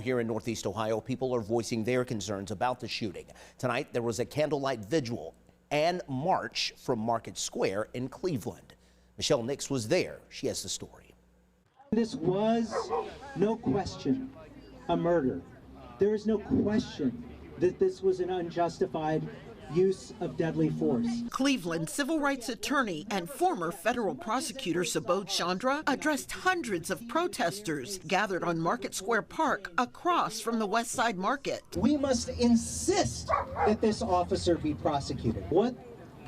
Here in Northeast Ohio, people are voicing their concerns about the shooting. Tonight, there was a candlelight vigil and march from Market Square in Cleveland. Michelle Nix was there. She has the story. This was, no question, a murder. There is no question that this was an unjustified use of deadly force. Cleveland civil rights attorney and former federal prosecutor Subodh Chandra addressed hundreds of protesters gathered on Market Square Park across from the West Side Market. We must insist that this officer be prosecuted. What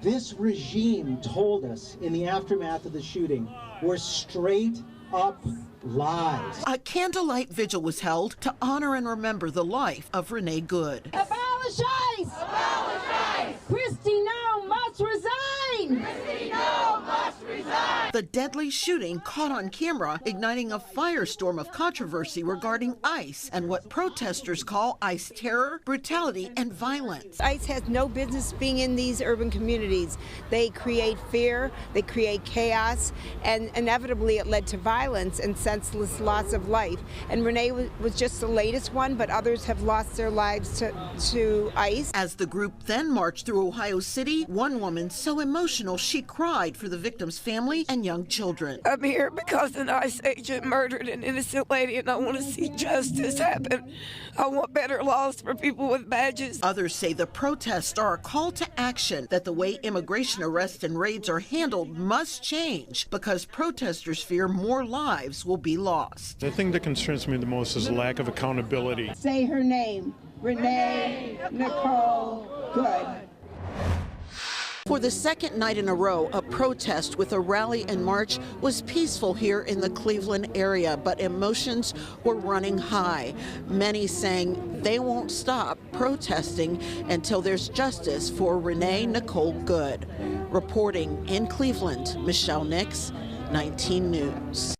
this regime told us in the aftermath of the shooting were straight up lies. A candlelight vigil was held to honor and remember the life of Renee Good. Abolish ICE! Abolish ICE! Christy now must resign! Christy now must resign! The deadly shooting caught on camera, igniting a firestorm of controversy regarding ICE and what protesters call ICE terror, brutality, and violence. ICE has no business being in these urban communities. They create fear, they create chaos, and inevitably it led to violence and senseless loss of life. And Renee was just the latest one, but others have lost their lives to ICE. As the group then marched through Ohio City, one woman so emotional she cried for the victim's family and young children. I'm here because an ICE agent murdered an innocent lady, and I want to see justice happen. I want better laws for people with badges. Others say the protests are a call to action, that the way immigration arrests and raids are handled must change because protesters fear more lives will be lost. The thing that concerns me the most is the lack of accountability. Say her name, Renee Nicole Good. For the second night in a row, a protest with a rally and march was peaceful here in the Cleveland area, but emotions were running high. Many saying they won't stop protesting until there's justice for Renee Nicole Good. Reporting in Cleveland, Michelle Nix, 19 News.